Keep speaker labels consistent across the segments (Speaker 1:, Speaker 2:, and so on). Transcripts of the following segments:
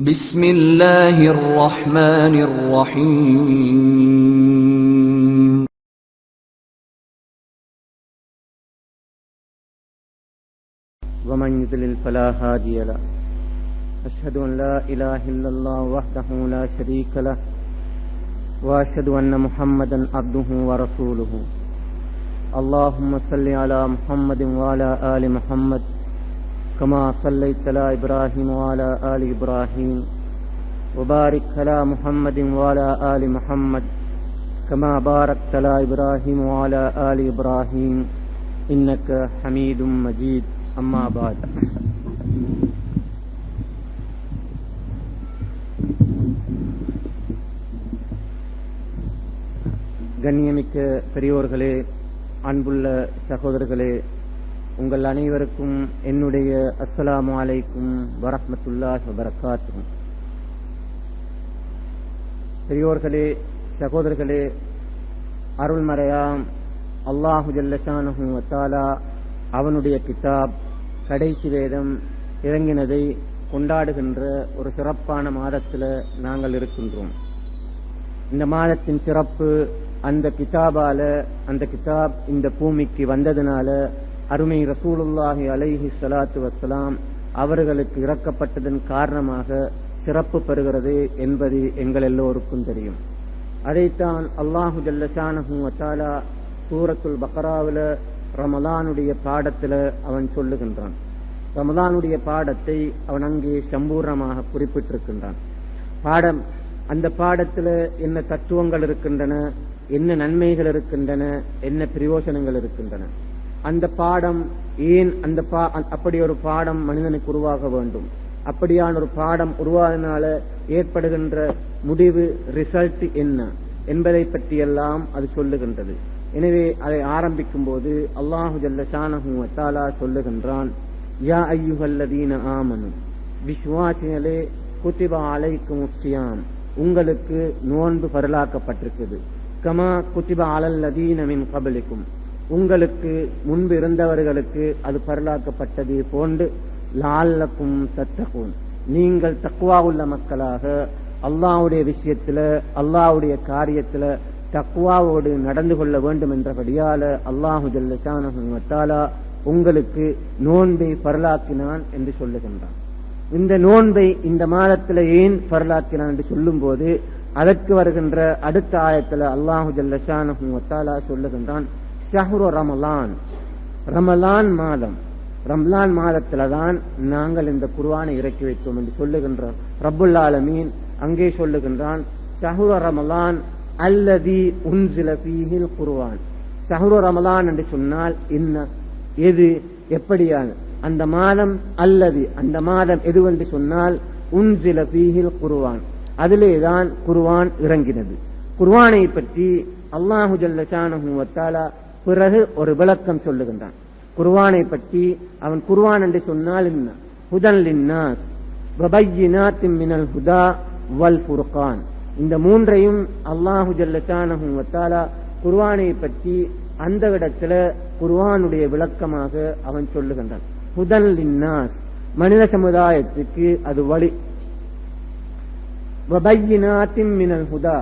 Speaker 1: بسم الله الرحمن الرحيم
Speaker 2: ومن يضلل فلا هادي له أشهد أن لا إله إلا الله وحده لا شريك له وأشهد أن محمدا عبده ورسوله اللهم صل على محمد وعلى آل محمد كما صليت على إبراهيم وعلى آل إبراهيم وبارك على محمد وعلى آل محمد كما باركت على إبراهيم وعلى آل إبراهيم إنك حميد مجيد أما بعد கண்ணியமிக்க பெரியோர்களே, அன்புள்ள சகோதரர்களே, உங்கள் அனைவருக்கும் என்னுடைய அஸ்ஸலாமு அலைக்கும் வரஹ்மத்துல்லாஹி வபரகாத்துஹு. பெரியோர்களே, சகோதரர்களே, அருள்மறையாம் அல்லாஹு ஜல்ல ஷானஹு வ தஆலா அவனுடைய கிதாப் கடைசி வேதம் இறங்கினதை கொண்டாடுகின்ற ஒரு சிறப்பான மாதத்தில் நாங்கள் இருக்கின்றோம். இந்த மாதத்தின் சிறப்பு அந்த கிதாபால, அந்த கிதாப் இந்த பூமிக்கு வந்ததுனால அருமை ரசூலுல்லாஹி அலைஹி ஸலாத்து வஸ்ஸலாம் அவர்களுக்கு இறக்கப்பட்டதன் காரணமாக சிறப்பு பெறுகிறது என்பது எங்கள் எல்லோருக்கும் தெரியும். அதைத்தான் அல்லாஹு ஜல்ல ஷானஹு வ தஆலா சூரத்துல் பக்ராவில் ரமலானுடைய பாடத்தில் அவன் சொல்லுகின்றான். ரமலானுடைய பாடத்தை அவன் அங்கே சம்பூர்ணமாக குறிப்பிட்டிருக்கின்றான். அந்த பாடத்தில் என்ன தத்துவங்கள் இருக்கின்றன, என்ன நன்மைகள் இருக்கின்றன, என்ன பிரயோசனங்கள் இருக்கின்றன, அந்த பாடம் ஏன் அப்படி ஒரு பாடம் மனிதனுக்கு உருவாக வேண்டும், அப்படியான ஒரு பாடம் உருவாகினால ஏற்படுகின்ற முடிவு ரிசல்ட் என்ன என்பதை பற்றியெல்லாம் அது சொல்லுகின்றது. எனவே அதை ஆரம்பிக்கும் போது அல்லாஹு ஜல்ல ஷானஹு வ தஆலா சொல்லுகின்றான், யா அய்யுஹல்லதீன ஆமனு, விஸ்வாசிகளே, குத்திப அலைக்குமுஸ் ஸியாம், உங்களுக்கு நோன்பு பரலாக்கப்பட்டிருக்குது. கமா குத்திப அலல்லதீன மின் கப்லிக்கும், உங்களுக்கு முன்பு இருந்தவர்களுக்கு அது பரலாக்கப்பட்டது போன்று லஅல்லக்கும் தத்தகூன், நீங்கள் தக்வா உள்ள மக்களாக அல்லாஹ்வுடைய விஷயத்துல, அல்லாஹ்வுடைய காரியத்துல தக்வாவோடு நடந்து கொள்ள வேண்டும் என்றபடியால அல்லாஹு ஜல்ல ஷானஹு வ தஆலா உங்களுக்கு நோன்பை பரலாக்கினான் என்று சொல்லுகின்றான். இந்த நோன்பை இந்த மாதத்துல ஏன் பரலாக்கினான் என்று சொல்லும் போது அதற்கு வருகின்ற அடுத்த ஆயத்துல அல்லாஹு ஜல்ல ஷானஹு வ தஆலா சொல்லுகின்றான், ஷஹ்ரு ரமலான், ரமலான் மாதம், ரமலான் மாதத்துலதான் நாங்கள் இந்த குர்ஆனை இறக்கி வைத்தோம் என்று சொல்லுகின்றான் ரப்புல் ஆலமீன். அங்கே சொல்லுகின்றான், ஷஹ்ரு ரமலான் அல்லதி உன்சில ஃபீஹில் குர்ஆன். ஷஹ்ரு ரமலான் என்று சொன்னால் என்ன, எது, எப்படியான அந்த மாதம், அல்லது அந்த மாதம் எதுவென்று சொன்னால் உன்சில ஃபீஹில் குர்ஆன், அதிலேதான் குர்ஆன் இறங்கினது. குர்ஆனை பற்றி அல்லாஹு ஜல்ல ஷானஹு வ தஆலா பிறகு ஒரு விளக்கம் சொல்லுகின்றான். குர்ஆனை பற்றி அவன் குர்ஆன் என்று சொன்னால் என்ன, ஹுதன் லின்னாஸ் வ பையினாத்தின் மினல் ஹுதா வல் ஃபுர்கான், இந்த மூன்றையும் அல்லாஹு ஜல்ல ஷானஹு வ தஆலா குர்ஆனை பற்றி அந்த இடத்துல குர்ஆனுடைய விளக்கமாக அவன் சொல்லுகின்றான். ஹுதன் லின்னாஸ், மனித சமுதாயத்துக்கு அது வழி, வ பையினாத்தின் மினல் ஹுதா,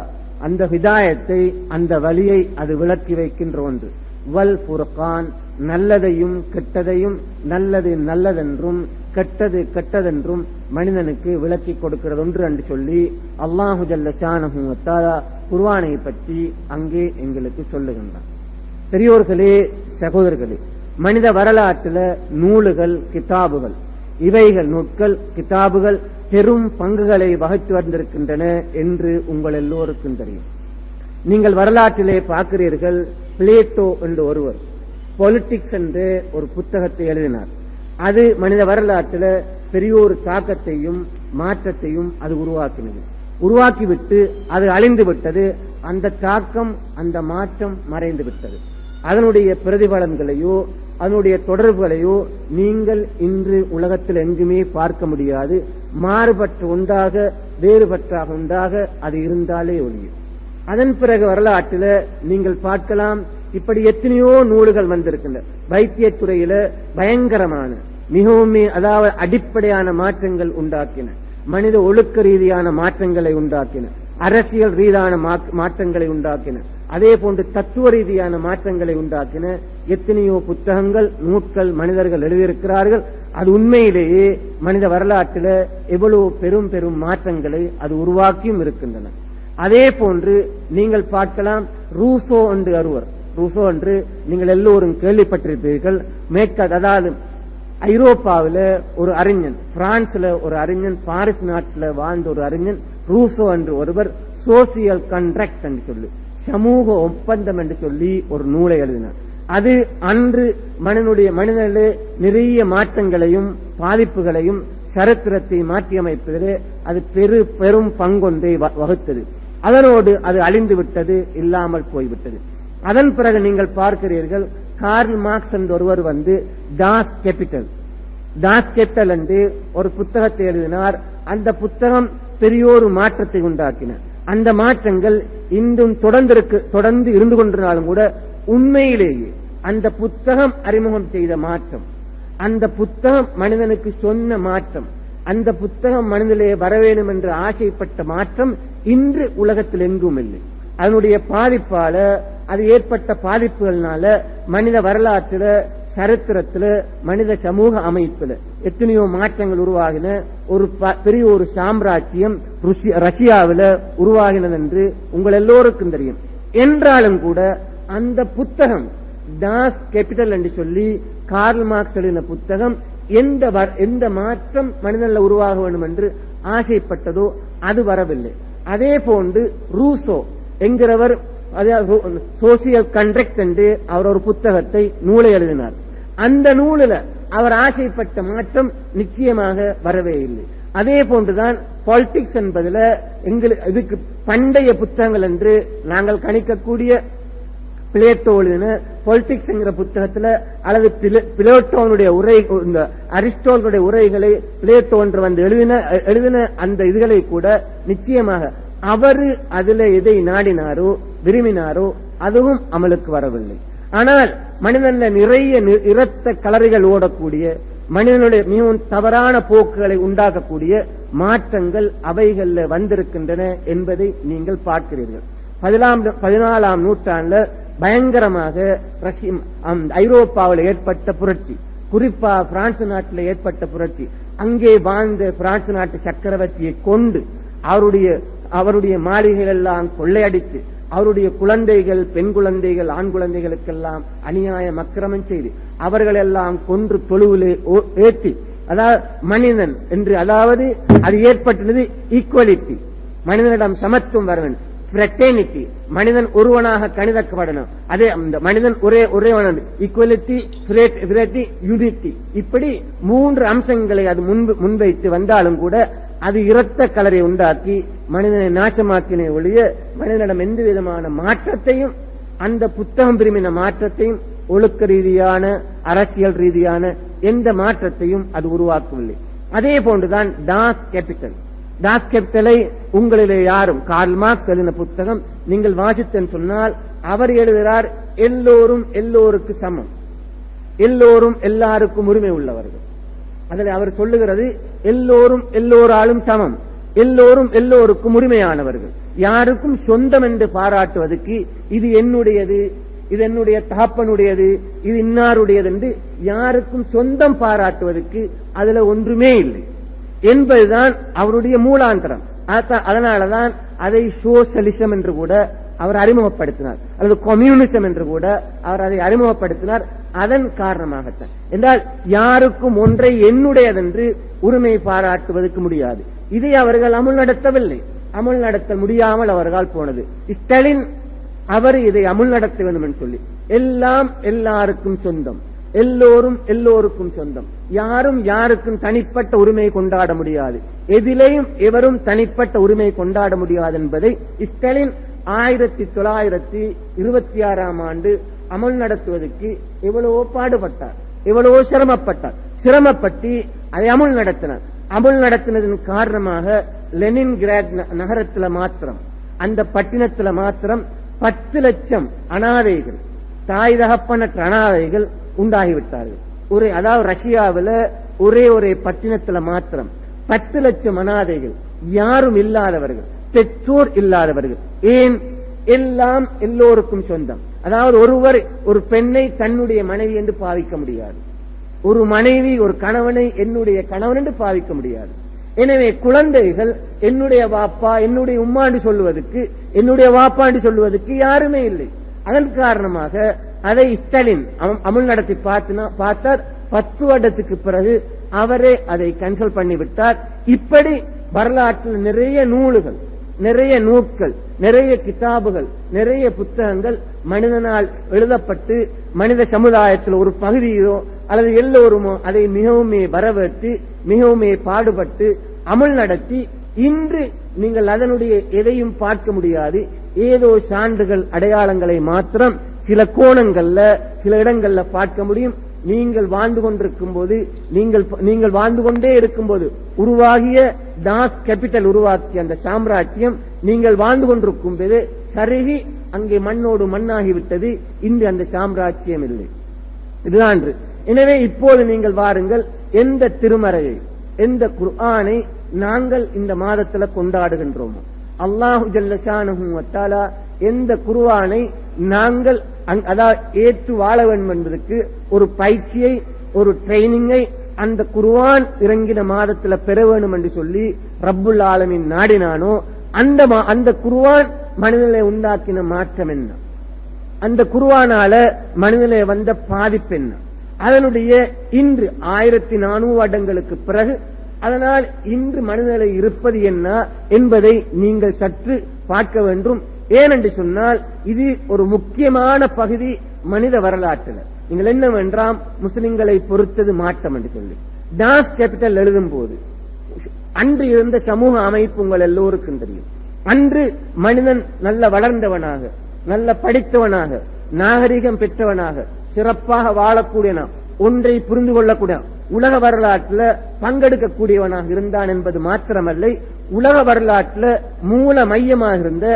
Speaker 2: அந்த ஹிதாயத்தை, அந்த வழியை அது விளக்கி வைக்கின்ற ஒன்று, வல் ஃபுர்கான், நல்லதையும் கெட்டதையும், நல்லது நல்லதென்றும் கெட்டது கெட்டதென்றும் மனிதனுக்கு விளக்கி கொடுக்கிறது ஒன்று என்று சொல்லி அல்லாஹு ஜல்ல ஷானஹு வ தஆலா குர்ஆனை பற்றி அங்கே எங்களுக்கு சொல்லுகின்றான். பெரியோர்களே, சகோதரர்களே, மனித வரலாற்றில் நூல்கள், கிதாபுகள், இவைகள் நூட்கள், கிதாபுகள் பெரும் பங்குகளை வகித்து வந்திருக்கின்றன என்று உங்கள் எல்லோருக்கும் தெரியும். நீங்கள் வரலாற்றிலே பார்க்கிறீர்கள், பிளேட்டோ என்று ஒருவர் பொலிட்டிக்ஸ் என்று ஒரு புத்தகத்தை எழுதினார். அது மனித வரலாற்றில் பெரிய ஒரு தாக்கத்தையும் மாற்றத்தையும் அது உருவாக்கினது. உருவாக்கிவிட்டு அது அழிந்து விட்டது. அந்த தாக்கம், அந்த மாற்றம் மறைந்து விட்டது. அதனுடைய பிரதிபலன்களையோ அதனுடைய தொடர்புகளையோ நீங்கள் இன்று உலகத்தில் எங்குமே பார்க்க முடியாது. மாறுபட்ட ஒன்றாக, வேறுபட்டாக ஒன்றாக அது இருந்தாலே ஒழியும். அதன் பிறகு வரலாற்றில் நீங்கள் பார்க்கலாம், இப்படி எத்தனையோ நூல்கள் வந்திருக்கின்றன. வைத்தியத்துறையில பயங்கரமான மிகவும் அதாவது அடிப்படையான மாற்றங்கள் உண்டாக்கின. மனித ஒழுக்க ரீதியான மாற்றங்களை உண்டாக்கின, அரசியல் ரீதியான மாற்றங்களை உண்டாக்கின, அதே போன்று தத்துவ ரீதியான மாற்றங்களை உண்டாக்கின எத்தனையோ புத்தகங்கள், நூட்கள் மனிதர்கள் எழுதியிருக்கிறார்கள். அது உண்மையிலேயே மனித வரலாற்றில் எவ்வளவு பெரும் பெரும் மாற்றங்களை அது உருவாக்கியும் இருக்கின்றன. அதே போன்று நீங்கள் பார்க்கலாம், ரூசோ என்று ஒருவர், ரூசோ என்று நீங்கள் எல்லோரும் கேள்விப்பட்டிருப்பீர்கள். அதாவது ஐரோப்பாவில் ஒரு அறிஞன், பிரான்ஸ்ல ஒரு அறிஞன், பாரிஸ் நாட்டில் வாழ்ந்த ஒரு அறிஞன் ரூசோ என்று ஒருவர் சோசியல் கான்ட்ராக்ட் என்று சொல்லி, சமூக ஒப்பந்தம் என்று சொல்லி ஒரு நூலை எழுதினார். அது அன்று மனிதனிலே நிறைய மாற்றங்களையும் பாதிப்புகளையும் சரித்திரத்தை மாற்றியமைப்பதிலே அது பெரும் பங்கொன்றை வகுத்தது. அதனோடு அது அழிந்து விட்டது, இல்லாமல் போய்விட்டது. அதன் பிறகு நீங்கள் பார்க்கிறீர்கள், கார்ல் மார்க்ஸ் என்ற ஒருவர் டாஸ் கேபிட்டல் என்று ஒரு புத்தகத்தை எழுதினார். அந்த புத்தகம் பெரியோரு மாற்றத்தை உண்டாக்கின. அந்த மாற்றங்கள் இன்றும் தொடர்ந்து இருந்து கொண்டிருந்தாலும் கூட உண்மையிலேயே அந்த புத்தகம் அறிமுகம் செய்த மாற்றம், அந்த புத்தகம் மனிதனுக்கு சொன்ன மாற்றம், அந்த புத்தகம் மனிதனிலே வர வேண்டும் என்று ஆசைப்பட்ட மாற்றம் இன்று உலகத்தில் எங்கும் இல்லை. அதனுடைய பாதிப்பால, அது ஏற்பட்ட பாதிப்புகள்னால மனித வரலாற்றில, சரித்திரத்துல, மனித சமூக அமைப்புல எத்தனையோ மாற்றங்கள் உருவாகின. ஒரு பெரிய ஒரு சாம்ராஜ்யம் ரஷ்யாவில் உருவாகினது என்று உங்கள் எல்லோருக்கும் தெரியும். என்றாலும் கூட அந்த புத்தகம் டாஸ் கேபிட்டல் என்று சொல்லி கார்ல் மார்க்ஸ் எழுதின புத்தகம் எந்த மாற்றம் மனிதனில் உருவாக வேண்டும் என்று ஆசைப்பட்டதோ அது வரவில்லை. அதே போன்று ரூசோ என்கிறவர் சோசியல் கான்ட்ராக்ட் என்று அவர் ஒரு புத்தகத்தை, நூலை எழுதினார். அந்த நூலில் அவர் ஆசைப்பட்ட மாற்றம் நிச்சயமாக வரவே இல்லை. அதே போன்றுதான் பாலிடிக்ஸ் என்பதில் இதுக்கு பண்டைய புத்தகங்கள் என்று நாங்கள் கணிக்கக்கூடிய பிளேட்டோ எழுதின பாலிடிக்ஸ் என்கிற புத்தகத்தில், அல்லது பிளேட்டோனுடைய உரை, இந்த அரிஸ்டாட்டிலுடைய உரைகளை பிளேட்டோ என்று எழுதின அந்த இதுகளை கூட நிச்சயமாக அவரு அதில் எதை நாடினாரோ விரும்பினாரோ அதுவும் அமலுக்கு வரவில்லை. ஆனால் மனிதன்ல நிறைய இரத்த கலரிகள் ஓடக்கூடிய, மனிதனுடைய மிகவும் தவறான போக்குகளை உண்டாக்கக்கூடிய மாற்றங்கள் அவைகள்ல வந்திருக்கின்றன என்பதை நீங்கள் பார்க்கிறீர்கள். 14ஆம் நூற்றாண்டுல பயங்கரமாக ஐரோப்பாவில் ஏற்பட்ட புரட்சி, குறிப்பா பிரான்ஸ் நாட்டில் ஏற்பட்ட புரட்சி, அங்கே வாழ்ந்த பிரான்ஸ் நாட்டு சக்கரவர்த்தியை கொண்டு அவருடைய மாளிகைகள் எல்லாம் கொள்ளையடித்து, அவருடைய குழந்தைகள், பெண் குழந்தைகள், ஆண் குழந்தைகளுக்கெல்லாம் அநியாயம் அக்கிரமம் செய்து அவர்கள் எல்லாம் கொன்று தொழுவிலே ஏற்றி, அதாவது மனிதன் என்று, அதாவது அது ஏற்பட்டுள்ளது ஈக்குவலிட்டி, மனிதனிடம் சமத்துவம் வர வேண்டும், ஃப்ரெட்டர்னிட்டி, மனிதன் ஒருவனாக கணிதக்கப்படணும், அதே அந்த மனிதன் ஒரே ஈக்குவலிட்டி, ஃப்ரெட்டர்னிட்டி, யூனிட்டி, இப்படி 3 அம்சங்களை அது முன்வைத்து வந்தாலும் கூட அது இரத்த கலரை உண்டாக்கி மனிதனை நாசமாக்கின ஒழிய மனிதனிடம் எந்த விதமான மாற்றத்தையும், அந்த புத்தகம் விரும்பின மாற்றத்தையும், ஒழுக்க ரீதியான அரசியல் ரீதியான எந்த மாற்றத்தையும் அது உருவாக்கவில்லை. அதே போன்றுதான் டாஸ் கேபிட்டலை உங்களிலே யாரும், கார்ல் மார்க்ஸ் எழுதின புத்தகம் நீங்கள் வாசித்தேன்னு சொன்னால், அவர் எழுதுகிறார் எல்லோருக்கு சமம், எல்லோரும் எல்லாருக்கும் உரிமை உள்ளவர்கள். அதில் அவர் சொல்லுகிறது எல்லோராலும் சமம், எல்லோருக்கும் உரிமையானவர்கள், யாருக்கும் சொந்தம் என்று பாராட்டுவதற்கு இது என்னுடையது, இது என்னுடைய தகப்பனுடையது, இது இன்னாருடையது என்று யாருக்கும் சொந்தம் பாராட்டுவதற்கு அதுல ஒன்றுமே இல்லை என்பதுதான் அவருடைய மூலாந்தரம். அதனாலதான் அதை சோசலிசம் என்று கூட அவர் அறிமுகப்படுத்தினார், அல்லது கம்யூனிசம் என்று கூட அவர் அதை அறிமுகப்படுத்தினார். அதன் காரணமாகத்தான் என்றால் யாருக்கும் ஒன்றை என்னுடையதென்று உரிமை பாராட்டுவதற்கு முடியாது. இதை அவர்கள் அமுல் நடத்தவில்லை, அமுல் நடத்த முடியாமல் அவர்கள் போனது. ஸ்டாலின் அவர் இதை அமுல் நடத்த வேண்டும் என்று சொல்லி, எல்லாம் எல்லாருக்கும் சொந்தம், எல்லோருக்கும் சொந்தம், யாருக்கும் தனிப்பட்ட உரிமை கொண்டாட முடியாது, எதிலேயும் எவரும் தனிப்பட்ட உரிமை கொண்டாட முடியாது என்பதை ஸ்டாலின் 1926ஆம் ஆண்டு அமல் நடத்துவதற்கு எவ்வளவோ பாடுபட்டார், எவ்வளவோ சிரமப்பட்டு அதை அமுல் நடத்தினார். அமுல் நடத்தினதன் காரணமாக லெனின்கிராட் நகரத்தில் மாத்திரம், அந்த பட்டினத்தில் மாத்திரம் 10 லட்சம் அனாதைகள், தாய் தகப்பனற்ற அனாதைகள் உண்டாகிவிட்டார்கள். அதாவது ரஷ்யாவில் ஒரே பட்டினத்தில் மாத்திரம் 10 லட்சம் அனாதைகள், யாரும் இல்லாதவர்கள், பெற்றோர் இல்லாதவர்கள். ஏன்? எல்லாம் எல்லோருக்கும் சொந்தம். அதாவது ஒருவர் ஒரு பெண்ணை தன்னுடைய மனைவி என்று பாவிக்க முடியாது, ஒரு மனைவி ஒரு கணவனை என்னுடைய கணவன் என்று பாவிக்க முடியாது. எனவே குழந்தைகள் என்னுடைய வாப்பா என்னுடைய உம்மாண்டு சொல்லுவதற்கு, என்னுடைய வாப்பாண்டு சொல்லுவதற்கு யாருமே இல்லை. அதன் காரணமாக அதை ஸ்டாலின் அமல் நடத்தி பார்த்தார். 10 வருடத்துக்கு பிறகு அவரே அதை கேன்சல் பண்ணிவிட்டார். இப்படி வரலாற்றில் நிறைய நூல்கள், நிறைய நூல்கள், நிறைய கிதாபுகள், நிறைய புத்தகங்கள் மனிதனால் எழுதப்பட்டு மனித சமுதாயத்தில் ஒரு பகுதியோ அல்லது எல்லோருமோ அதை மிகவும் வரவேற்று மிகவும் பாடுபட்டு அமல் நடத்தி இன்று நீங்கள் அதனுடைய எதையும் பார்க்க முடியாது. ஏதோ சான்றுகள் அடையாளங்களை மாத்திரம் சில கோணங்கள்ல சில இடங்கள்ல பார்க்க முடியும். நீங்கள் வாழ்ந்து கொண்டிருக்கும் போது, நீங்கள் வாழ்ந்து கொண்டே இருக்கும் போது உருவாகிய தாஸ் கேபிட்டல் உருவாக்கிய அந்த சாம்ராஜ்யம் நீங்கள் வாழ்ந்து கொண்டிருக்கும் போது சருகி அங்கே மண்ணோடு மண்ணாகிவிட்டது. இன்று அந்த சாம்ராஜ்யம் இல்லை. இதுதான். எனவே இப்போது நீங்கள் வாருங்கள், எந்த திருமறையை, எந்த குர்ஆனை நாங்கள் இந்த மாதத்தில் கொண்டாடுகின்றோமோ, அல்லாஹு ஜல்ல ஷானஹு வ தஆலா எந்த குர்ஆனை நாங்கள் ஏற்று வாழ வேண்டும் என்பதற்கு ஒரு பயிற்சியை, ஒரு ட்ரைனிங்கை அந்த குர்ஆன் இறங்கின மாதத்தில் பெற வேண்டும் என்று சொல்லி ரப்புல் ஆலமீன் நாடினானோ, அந்த குர்ஆன் மனிதனை உண்டாக்கின மாற்றம் என்ன, அந்த குர்ஆனால மனிதனை வந்த பாதிப்பு என்ன, அதனுடைய இன்று 1400 வருடங்களுக்கு பிறகு அதனால் இன்று மனிதனை இருப்பது என்ன என்பதை நீங்கள் சற்று பார்க்க வேண்டும். ஏனென்று சொன்னால் இது ஒரு முக்கியமான பகுதி மனித வரலாற்றில். நீங்கள் என்னவென்றால் முஸ்லிம்களை பொறுத்தது மாற்றம் என்று சொல்லி தாஸ் கேபிட்டல் எழுதும் போது அன்று இருந்த சமூக அமைப்பு உங்கள் எல்லோருக்கும் தெரியும். அன்று மனிதன் நல்ல வளர்ந்தவனாக, நல்ல படித்தவனாக, நாகரிகம் பெற்றவனாக, சிறப்பாக வாழக்கூடியவனா, ஒன்றை புரிந்து கொள்ளக்கூடிய உலக வரலாற்றில் பங்கெடுக்கக்கூடியவனாக இருந்தான் என்பது மாத்திரமல்ல, உலக வரலாற்றில் மூல மையமாக இருந்த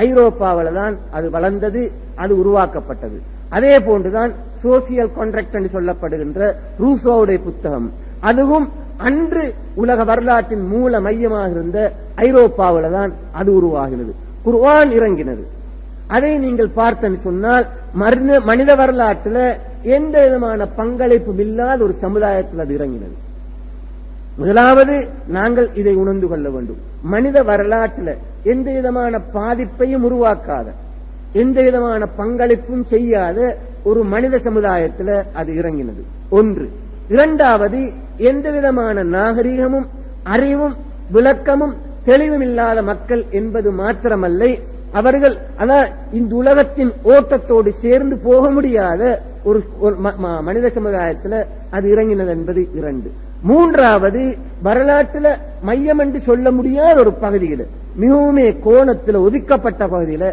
Speaker 2: ஐரோப்பாவில் தான் அது வளர்ந்தது, அது உருவாக்கப்பட்டது. அதே போன்றுதான் சோசியல் கான்ட்ராக்ட் என்று சொல்லப்படுகின்ற ரூசோவுடைய புத்தகம், அதுவும் அன்று உலக வரலாற்றின் மூல மையமாக இருந்த ஐரோப்பாவில் தான் அது உருவாகினது. குர்ஆன் இறங்கினது. அதை நீங்கள் பார்த்தன்னு சொன்னால் மனித வரலாற்றில் எந்த விதமான பங்களிப்பும் இல்லாத ஒரு சமுதாயத்தில் அது இறங்கினது. முதலாவது நாங்கள் இதை உணர்ந்து கொள்ள வேண்டும். மனித வரலாற்றில் எந்த விதமான பாதிப்பையும் உருவாக்காத, எந்த விதமான பங்களிப்பும் செய்யாத ஒரு மனித சமுதாயத்தில் அது இறங்கினது. ஒன்று. இரண்டாவது, எந்த விதமான நாகரிகமும் அறிவும் விளக்கமும் தெளிவும் இல்லாத மக்கள் என்பது மாத்திரமல்ல, அவர்கள் இந்த உலகத்தின் ஓட்டத்தோடு சேர்ந்து போக முடியாத ஒரு மனித சமுதாயத்தில் அது இறங்கினது என்பது 2. மூன்றாவது, வரலாற்றில் மையம் என்று சொல்ல முடியாத ஒரு பகுதியில், மிகவும் கோணத்தில் ஒதுக்கப்பட்ட பகுதியில்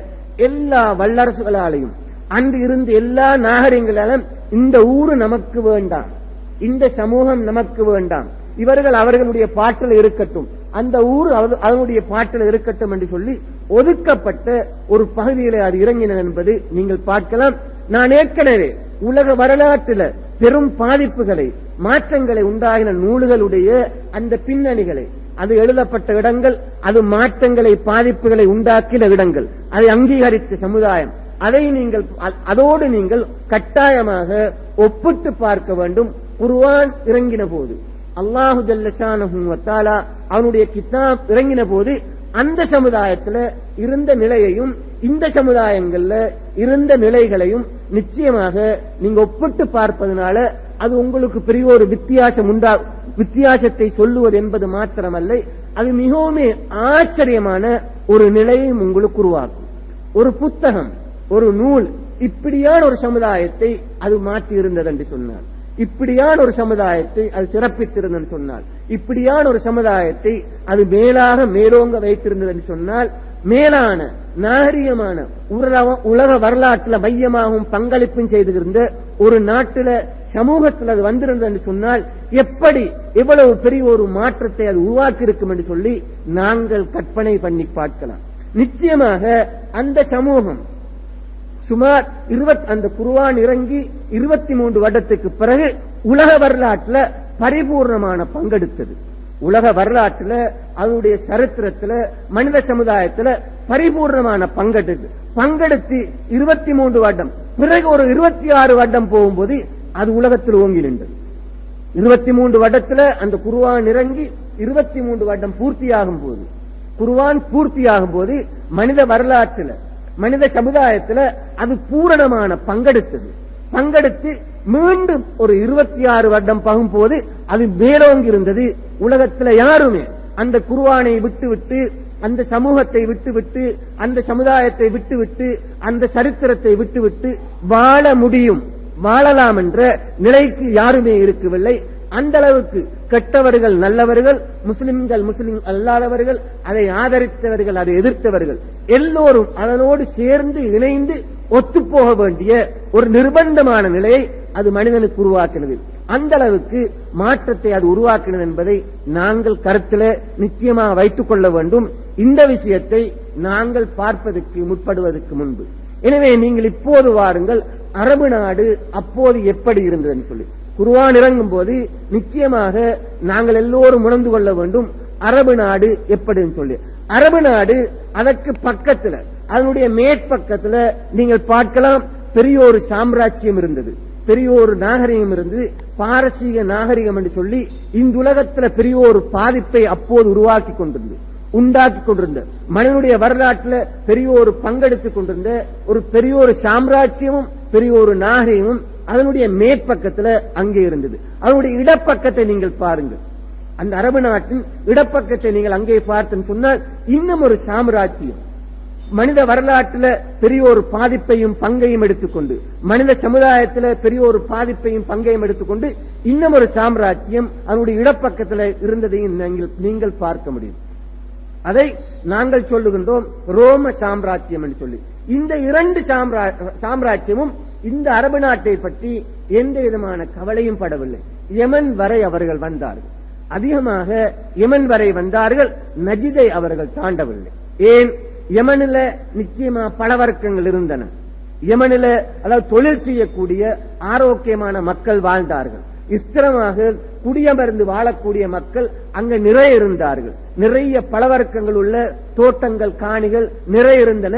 Speaker 2: எல்லா வல்லரசுகளாலையும் அன்று இருந்து எல்லா நாகரிகங்களாலும் இந்த ஊரு நமக்கு வேண்டாம், இந்த சமூகம் நமக்கு வேண்டாம், இவர்கள் அவர்களுடைய பாட்டில் இருக்கட்டும், அந்த ஊர் அதனுடைய பாட்டில் இருக்கட்டும் என்று சொல்லி ஒதுக்கப்பட்ட ஒரு பகுதியில் அது இறங்கினது என்பது நீங்கள் பார்க்கலாம். நான் ஏற்கனவே உலக வரலாற்றில் பெரும் பாதிப்புகளை மாற்றங்களை உண்டாகின நூல்களுடைய அந்த பின்னணிகளை, அது எழுதப்பட்ட இடங்கள், அது மாற்றங்களை பாதிப்புகளை உண்டாக்கின இடங்கள், அதை அங்கீகரித்த சமுதாயம், அதை நீங்கள் அதோடு நீங்கள் கட்டாயமாக ஒப்பிட்டு பார்க்க வேண்டும். குர்ஆன் இறங்கின போது, அல்லாஹு ஜல்ல ஷானஹு வ தஆலா அவனுடைய கிதாப் இறங்கின போது அந்த சமுதாயத்தில் இருந்த நிலையையும் இந்த சமுதாயங்கள்ல இருந்த நிலைகளையும் நிச்சயமாக நீங்க ஒப்பிட்டு பார்ப்பதனால அது உங்களுக்கு பெரிய ஒரு வித்தியாசத்தை சொல்லுவது என்பது மாத்திரமல்ல, அது மிகவும் ஆச்சரியமான ஒரு நிலையும் உங்களுக்கு உருவாக்கும். ஒரு புத்தகம், ஒரு நூல் இப்படியான ஒரு சமுதாயத்தை அது மாற்றி இருந்தது என்று சொன்னார், இப்படியான ஒரு சமுதாயத்தை அது சிறப்பித்திருந்தது சொன்னால், இப்படியான ஒரு சமுதாயத்தை அது மேலோங்க வைத்திருந்தது என்று சொன்னால், மேலான நாகரிகமான உலக வரலாற்றில் மையமாகவும் பங்களிப்பும் செய்திருந்த ஒரு நாட்டில் சமூகத்தில் அது வந்திருந்தது என்று சொன்னால் எப்படி எவ்வளவு பெரிய ஒரு மாற்றத்தை அது உருவாக்கி இருக்கும் என்று சொல்லி நாங்கள் கற்பனை பண்ணி பார்க்கலாம். நிச்சயமாக அந்த சமூகம் சுமார் அந்த குர்ஆன் இறங்கி 23 வருடத்துக்கு பிறகு உலக வரலாற்றில் பரிபூர்ணமான பங்கெடுத்தது. உலக வரலாற்றுல, அதனுடைய சரித்திரத்துல, மனித சமுதாயத்துல பரிபூர்ணமான பங்கெடுத்து 23 வருடம் பிறகு ஒரு 26 வருடம் போகும்போது அது உலகத்தில் ஓங்கி நின்றது. 23 வருடத்துல அந்த குர்ஆன் இறங்கி 23 வருடம் பூர்த்தியாகும் போது, குர்ஆன் பூர்த்தியாகும் போது மனித வரலாற்றுல, மனித சமுதாயத்துல அது பூரணமான பங்கெடுத்து மீண்டும் ஒரு 26 வருடம் பகும் போது அது மேலோங்கி இருந்தது. உலகத்துல யாருமே அந்த குர்ஆனை விட்டுவிட்டு, அந்த சமூகத்தை விட்டுவிட்டு, அந்த சமுதாயத்தை விட்டுவிட்டு, அந்த சரித்திரத்தை விட்டுவிட்டு வாழலாம் என்ற நிலைக்கு யாருமே இருக்கவில்லை. அந்த அளவுக்கு கெட்டவர்கள், நல்லவர்கள், முஸ்லிம் அல்லாதவர்கள், அதை ஆதரித்தவர்கள், அதை எதிர்த்தவர்கள் எல்லோரும் அதனோடு சேர்ந்து இணைந்து ஒத்துப்போக வேண்டிய ஒரு நிர்பந்தமான நிலையை அது மனிதனுக்கு உருவாக்கினது. அந்த அளவுக்கு மாற்றத்தை அது உருவாக்கினது என்பதை நாங்கள் கருத்தில் நிச்சயமாக வைத்துக் கொள்ள வேண்டும், இந்த விஷயத்தை நாங்கள் பார்ப்பதற்கு முற்படுவதற்கு முன்பு. எனவே நீங்கள் இப்போது வாருங்கள், அரபு நாடு அப்போது எப்படி இருந்ததுன்னு சொல்லி. குர்ஆன் இறங்கும் போது நிச்சயமாக நாங்கள் எல்லோரும் உணர்ந்து கொள்ள வேண்டும் அரபு நாடு எப்படின்னு சொல்லி. அரபு நாடு அதற்கு பக்கத்துல, அதனுடைய மேற்பக்கத்துல நீங்கள் பார்க்கலாம் பெரிய ஒரு சாம்ராஜ்யம் இருந்தது, பெரிய ஒரு நாகரிகம் இருந்தது, பாரசீக நாகரிகம் என்று சொல்லி இந்த உலகத்துல பெரிய ஒரு பாதிப்பை அப்போது உண்டாக்கி கொண்டிருந்த மனிதனுடைய வரலாற்றுல பெரிய ஒரு பங்கெடுத்துக் கொண்டிருந்த ஒரு பெரிய ஒரு சாம்ராஜ்யமும் பெரிய ஒரு நாகரிகமும் அதனுடைய மேற்பக்கத்துல அங்கே இருந்தது. அதனுடைய இடப்பக்கத்தை நீங்கள் பாருங்கள், அந்த அரபு நாட்டின் இடப்பக்கத்தை நீங்கள் அங்கே பார்த்து சொன்னால் இன்னும் ஒரு சாம்ராஜ்யம் மனித வரலாற்றுல பெரிய ஒரு பாதிப்பையும் பங்கையும் எடுத்துக்கொண்டு, மனித சமுதாயத்தில் பெரிய ஒரு பாதிப்பையும் பங்கையும் எடுத்துக்கொண்டு இன்னும் ஒரு சாம்ராஜ்யம் அதனுடைய இடப்பக்கத்தில் இருந்ததையும் நீங்கள் பார்க்க முடியும். அதை நாங்கள் சொல்லுகின்றோம் ரோம சாம்ராஜ்யம் என்று சொல்லி. இந்த 2 சாம்ராஜ்யமும் இந்த அரபு நாட்டை பற்றி எந்த விதமான கவலையும் படவில்லை. யமன் வரை அவர்கள் வந்தார்கள், அதிகமாக யமன் வரை வந்தார்கள், நஜிதை அவர்கள் தாண்டவில்லை. ஏன்? யமனில நிச்சயமா பல வர்க்கங்கள் இருந்தன. யமனில அதாவது தொழில் செய்யக்கூடிய ஆரோக்கியமான மக்கள் வாழ்ந்தார்கள், ஸ்திரமாக குடியமர்ந்து வாழக்கூடிய மக்கள் அங்க நிறைய இருந்தார்கள், நிறைய பலவர்க்கங்கள் உள்ள தோட்டங்கள், காணிகள் நிறைய இருந்தன.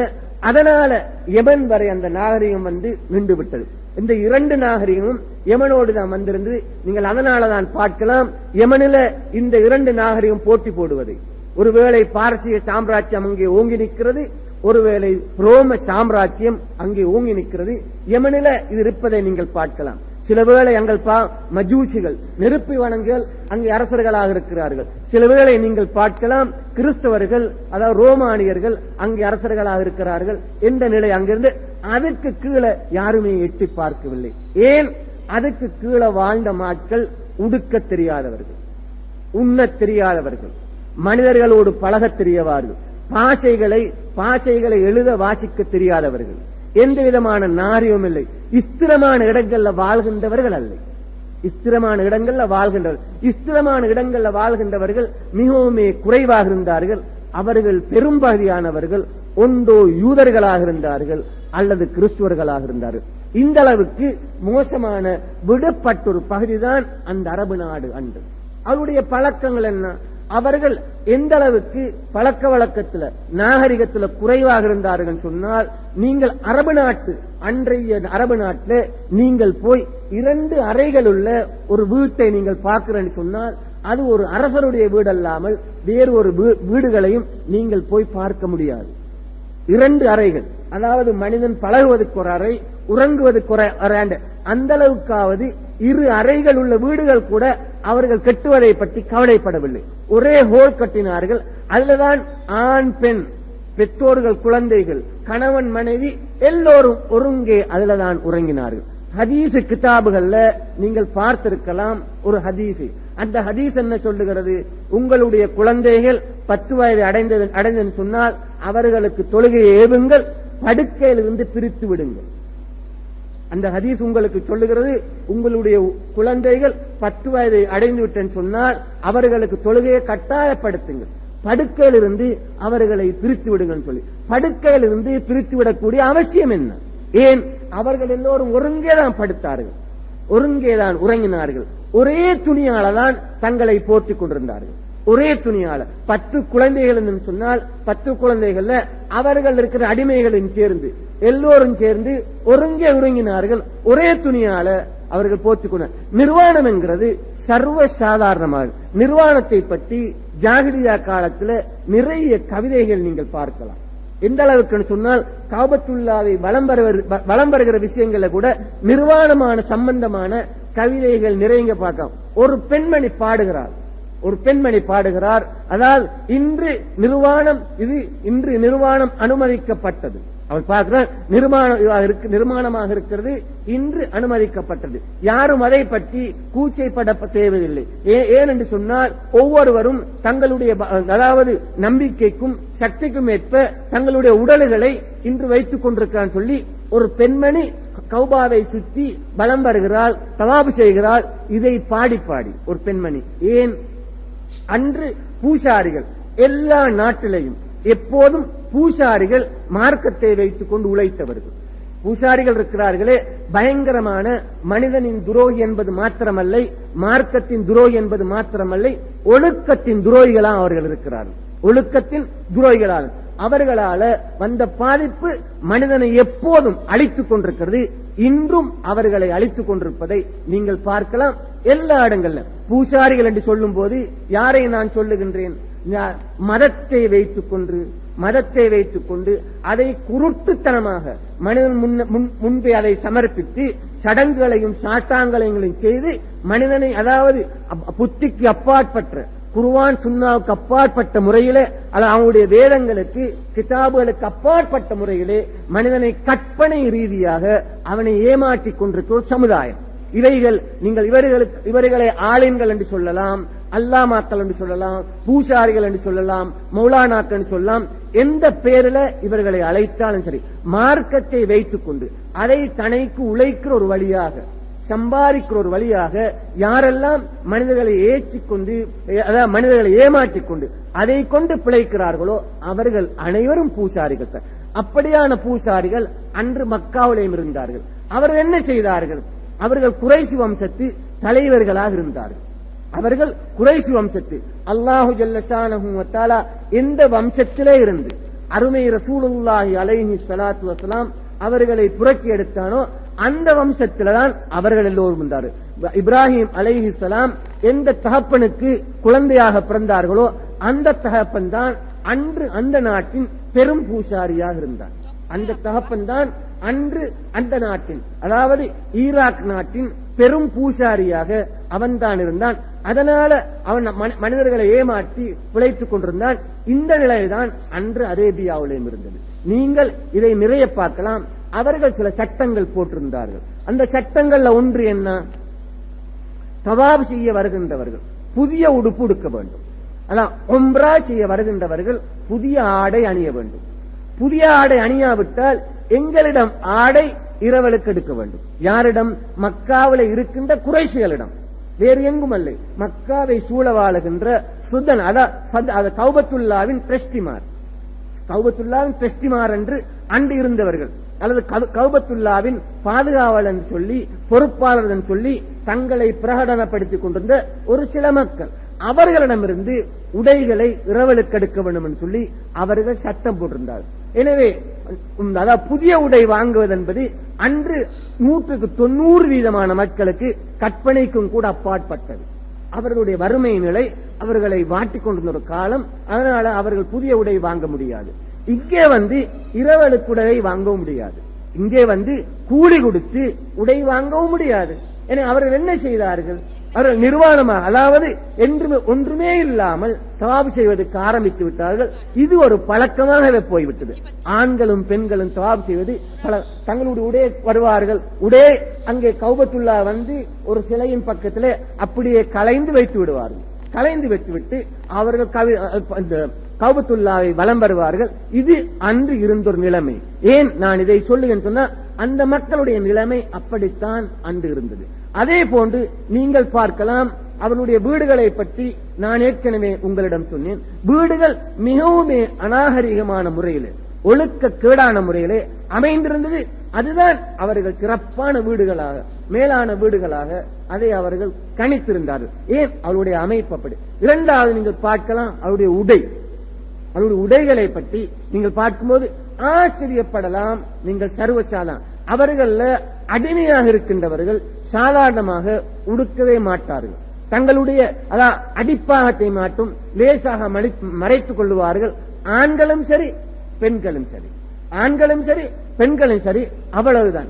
Speaker 2: அதனால யமன் வரை அந்த நாகரிகம் வந்து நின்று விட்டது. இந்த 2 நாகரிகமும் யமனோடு தான் வந்திருந்தது. நீங்கள் அதனாலதான் பார்க்கலாம் யமனில இந்த 2 நாகரிகம் போட்டி போடுவதை. ஒருவேளை பாரசீக சாம்ராஜ்யம் அங்கே ஓங்கி நிற்கிறது, ஒருவேளை ரோம சாம்ராஜ்யம் அங்கே ஓங்கி நிற்கிறது. யமனில இது இருப்பதை நீங்கள் பார்க்கலாம். சில வேளை எங்கள் மஜூசிகள், நெருப்பி வணங்குகள் அங்கே அரசர்களாக இருக்கிறார்கள். சில வேளை நீங்கள் பார்க்கலாம் கிறிஸ்தவர்கள், அதாவது ரோமானியர்கள் அங்கே அரசர்களாக இருக்கிறார்கள் என்ற நிலை அங்கிருந்து. அதுக்கு கீழே யாருமே எட்டி பார்க்கவில்லை. ஏன்? அதுக்கு கீழே வாழ்ந்த மக்கள் உடுக்க தெரியாதவர்கள், உண்ண தெரியாதவர்கள், மனிதர்களோடு பழக தெரியவார்கள், பாஷைகளை எழுத வாசிக்க தெரியாதவர்கள், எந்த விதமான நாரியம் இல்லை, ஸ்திரமான இடங்கள்ல வாழ்கின்றவர்கள் அல்ல. ஸ்திரமான இடங்கள்ல வாழ்கின்றவர்கள் மிகவும் குறைவாக இருந்தார்கள். அவர்கள் பெரும்பகுதியானவர்கள் ஒன்றோ யூதர்களாக இருந்தார்கள் அல்லது கிறிஸ்துவர்களாக இருந்தார்கள். இந்த அளவுக்கு மோசமான விடப்பட்ட ஒரு பகுதிதான் அந்த அரபு நாடு அன்று. அவருடைய பழக்கங்கள் என்ன? அவர்கள் எந்த அளவுக்கு பழக்க வழக்கத்துல நாகரிகத்துல குறைவாக இருந்தார்கள் சொன்னால், நீங்கள் அன்றைய அரபு நாட்டில் நீங்கள் போய் 2 அறைகள் உள்ள ஒரு வீட்டை நீங்கள் பார்க்கிறேன்னு சொன்னால் அது ஒரு அரசருடைய வீடு அல்லாமல் வேறு ஒரு வீடுகளையும் நீங்கள் போய் பார்க்க முடியாது. 2 அறைகள், அதாவது மனிதன் பழகுவதற்கு ஒரு அறை, உறங்குவதற்கு ஒரு அறை, அந்த அளவுக்காவது 2 அறைகள் உள்ள வீடுகள் கூட அவர்கள் கட்டுவதை பற்றி கவலைப்படவில்லை. ஒரே ஹோல் கட்டினார்கள். அதுலதான் ஆண், பெண், பெற்றோர்கள், குழந்தைகள், கணவன், மனைவி எல்லோரும் ஒருங்கே அதுலதான் உறங்கினார்கள். ஹதீஸ் கிதாபுகள்ல நீங்கள் பார்த்திருக்கலாம் ஒரு ஹதீஸ். அந்த ஹதீஸ் என்ன சொல்லுகிறது? உங்களுடைய குழந்தைகள் 10 வயது அடைந்தது சொன்னால் அவர்களுக்கு தொழுகையை ஏவுங்கள், படுக்கையிலிருந்து பிரித்து விடுங்கள். அந்த ஹதீஸ் உங்களுக்கு சொல்லுகிறது, உங்களுடைய குழந்தைகள் 10 வயதை அடைந்து விட்டேன்னு சொன்னால் அவர்களுக்கு தொழுகையை கட்டாயப்படுத்துங்கள், படுக்கையிலிருந்து அவர்களை பிரித்து விடுங்கள் சொல்லி. படுக்கையிலிருந்து பிரித்து விடக்கூடிய அவசியம் என்ன? ஏன்? அவர்கள் எல்லோரும் ஒருங்கேதான் படுத்தார்கள், ஒருங்கேதான் உறங்கினார்கள், ஒரே துணியாலதான் தங்களை போற்றிக் கொண்டிருந்தார்கள். ஒரே துணியால 10 குழந்தைகள் என்று சொன்னால் 10 குழந்தைகள்ல அவர்கள் இருக்கிற அடிமைகளும் சேர்ந்து எல்லோரும் சேர்ந்து ஒருங்கினார்கள். ஒரே துணியால அவர்கள் போத்துக்கொண்டார். நிர்வாணம் என்கிறது சர்வ சாதாரணமாக. நிர்வாணத்தை பற்றி ஜாகிலியா காலத்தில் நிறைய கவிதைகள் நீங்கள் பார்க்கலாம். எந்த அளவுக்கு சொன்னால் காபத்துல்லாவை வலம் வருகிற விஷயங்கள கூட நிர்வாணமான சம்பந்தமான கவிதைகள் நிறைய பார்க்கலாம். ஒரு பெண்மணி பாடுகிறார். அதால் இன்று நிர்வாணம் அனுமதிக்கப்பட்டது. அவள் பார்க்கிறார், நிர்மாணமாக இருக்கிறது, இன்று அனுமதிக்கப்பட்டது. யாரும் அதை பற்றி கூச்சைப்பட தேவையில்லை. ஏன் என்று சொன்னால் ஒவ்வொருவரும் தங்களுடைய அதாவது நம்பிக்கைக்கும் சக்திக்கும் ஏற்ப தங்களுடைய உடல்களை இன்று வைத்துக் கொண்டிருக்கிறான் சொல்லி ஒரு பெண்மணி கௌபாவை சுற்றி பலம் வருகிறாள், தவாபு செய்கிறாள். இதை பாடி ஒரு பெண்மணி. ஏன் அன்று பூசாரிகள் எல்லா நாட்டிலையும் எப்போதும் பூசாரிகள் மார்க்கத்தை வைத்துக் கொண்டு உழைத்தவர்கள். பூசாரிகள் இருக்கிறார்களே, பயங்கரமான மனிதனின் துரோகி என்பது மாத்திரமல்ல, மார்க்கத்தின் துரோகி என்பது மாத்திரமல்ல, ஒழுக்கத்தின் துரோகிகளாக அவர்கள் இருக்கிறார்கள். ஒழுக்கத்தின் துரோகிகளால் அவர்களால வந்த பாதிப்பு மனிதனை எப்போதும் அழித்துக் கொண்டிருக்கிறது. இன்றும் அவர்களை அழித்துக் கொண்டிருப்பதை நீங்கள் பார்க்கலாம் எல்லா இடங்கள்ல. பூசாரிகள் என்று சொல்லும் போது யாரை நான் சொல்லுகின்றேன்? மதத்தை வைத்துக் கொண்டு அதை குருட்டுத்தனமாக மனிதன் முன்பே அதை சமர்ப்பித்து சடங்குகளையும் சாட்டாங்களையும் செய்து மனிதனை அதாவது புத்திக்கு அப்பாற்பட்ட குர்ஆன் சுன்னாவுக்கு அப்பாற்பட்ட முறையிலே அவனுடைய வேதங்களுக்கு கிதாபுகளுக்கு அப்பாற்பட்ட முறையிலே மனிதனை கற்பனை ரீதியாக அவனை ஏமாற்றிக் கொண்டிருக்கிற சமுதாயம். இவைகள் நீங்கள் இவர்களை ஆலிம்கள் என்று சொல்லலாம், அல்லாமாக்கள் என்று சொல்லலாம், பூசாரிகள் என்று சொல்லலாம், மௌலானாக்கள் என்று சொல்லலாம். எந்த பேரில இவர்களை அழைத்தாலும் சரி, மார்க்கத்தை வைத்துக் கொண்டு அதை தனக்கு உழைக்கிற ஒரு வழியாக, சம்பாதிக்கிற ஒரு வழியாக யாரெல்லாம் மனிதர்களை ஏற்றிக்கொண்டு அதாவது மனிதர்களை ஏமாற்றிக் கொண்டு அதை கொண்டு பிழைக்கிறார்களோ அவர்கள் அனைவரும் பூசாரிகள். அப்படியான பூசாரிகள் அன்று மக்காவிலேயும் இருந்தார்கள். அவர்கள் என்ன செய்தார்கள்? அவர்கள் குறைஷி வம்சத்து தலைவர்களாக இருந்தார்கள். அவர்கள் குறைஷி வம்சத்து அல்லாஹு ஜல்லஷானஹு வ தஆலா எந்த வம்சத்திலே இருந்து அருமை ரசூலுல்லாஹி அலைஹி ஸலாத்து வஸலாம் அவர்களை புரக்கி எடுத்தானோ அந்த வம்சத்தில்தான் அவர்கள் எல்லோரும் இருந்தார்கள். இப்ராஹிம் அலைஹிஸ்ஸலாம் எந்த தகப்பனுக்கு குழந்தையாக பிறந்தார்களோ அந்த தகப்பன் தான் அன்று அந்த நாட்டின் பெரும் பூசாரியாக இருந்தார். அந்த தகப்பன் தான் அன்று அந்த நாட்டின் அதாவது ஈராக் நாட்டின் பெரும் பூசாரியாக அவன் தான் இருந்தான். அதனால அவன் மனிதர்களை ஏமாற்றி பிழைத்துக் கொண்டிருந்தான். இந்த நிலைதான் அன்று அரேபியாவிலும் இருந்தது. நீங்கள் இதை நிறைய பார்க்கலாம். அவர்கள் சில சட்டங்கள் போட்டிருந்தார்கள். அந்த சட்டங்கள்ல ஒன்று என்ன? தவாப் செய்ய வருகின்றவர்கள் புதிய உடுப்பு உடுக்க வேண்டும். அதான் உம்ரா செய்ய வருகின்றவர்கள் புதிய ஆடை அணிய வேண்டும். புதிய ஆடை அணியாவிட்டால் எங்களிடம் ஆடை இரவலுக்கு எடுக்க வேண்டும். யாரிடம்? மக்காவில் இருக்கின்ற குறைஷிகளிடம், வேறு எங்கும் அல்ல. மக்காவை சூழ வாழுகின்ற சுதன் அதாவது கௌபத்துல்லாவின் ட்ரஸ்டிமார் என்று அன்று இருந்தவர்கள் அல்லது கௌபத்துல்லாவின் பாதுகாவலர் என்று சொல்லி பொறுப்பாளர் என்று சொல்லி தங்களை பிரகடனப்படுத்திக் கொண்டிருந்த ஒரு சில மக்கள், அவர்களிடமிருந்து உடைகளை இரவலுக்கு எடுக்க வேண்டும் என்று சொல்லி அவர்கள் சட்டம் போட்டிருந்தார்கள். எனவே அதாவது புதிய உடை வாங்குவது என்பது அன்று 190% மக்களுக்கு கற்பனைக்கும் கூட அப்பாற்பட்டது. அவர்களுடைய வறுமை நிலை அவர்களை வாட்டிக் கொண்டிருந்த ஒரு காலம். அதனால அவர்கள் புதிய உடை வாங்க முடியாது. இங்கே இரவலுக்கு உடை வாங்கவும் முடியாது. இங்கே கூலி கொடுத்து உடை வாங்கவும் முடியாது. என அவர்கள் என்ன செய்தார்கள்? அவர்கள் நிர்வாணமாக அதாவது ஒன்றுமே இல்லாமல் தவாப் செய்வதற்கு ஆரம்பித்து விட்டார்கள். இது ஒரு பழக்கமாகவே போய்விட்டது. ஆண்களும் பெண்களும் தவாப் செய்வது தங்களுடைய உடைய வருவார்கள். உடைய அங்கே கௌபத்துல்லா ஒரு சிலையின் பக்கத்திலே அப்படியே கலைந்து வைத்து விடுவார்கள். கலைந்து வைத்துவிட்டு அவர்கள் கௌபத்துல்லாவை வலம் வருவார்கள். இது அன்று இருந்த ஒரு நிலைமை. ஏன் நான் இதை சொல்லுகிறேன் சொன்னா, அந்த மக்களுடைய நிலைமை அப்படித்தான் அன்று இருந்தது. அதே போன்று நீங்கள் பார்க்கலாம், அவனுடைய வீடுகளை பற்றி நான் ஏற்கனவே உங்களிடம் சொன்னேன். வீடுகள் மிகவும் அநாகரிகமான முறையில் ஒழுக்க கேடான முறையிலே அமைந்திருந்தது. அதுதான் அவர்கள் சிறப்பான வீடுகளாக, மேலான வீடுகளாக அதை அவர்கள் கணித்திருந்தார்கள். ஏன்? அவருடைய அமைப்பு அப்படி. இரண்டாவது நீங்கள் பார்க்கலாம், அவருடைய உடைகளை பற்றி நீங்கள் பார்க்கும்போது ஆச்சரியப்படலாம். நீங்கள் சர்வசாதாரண அவர்கள் அடிமையாக இருக்கின்றவர்கள் சாதாரணமாக உடுக்கவே மாட்டார்கள். தங்களுடைய அடிப்பாகத்தை மாட்டும் லேசாக மறைத்துக் கொள்ளுவார்கள். ஆண்களும் சரி பெண்களும் சரி, அவ்வளவுதான்.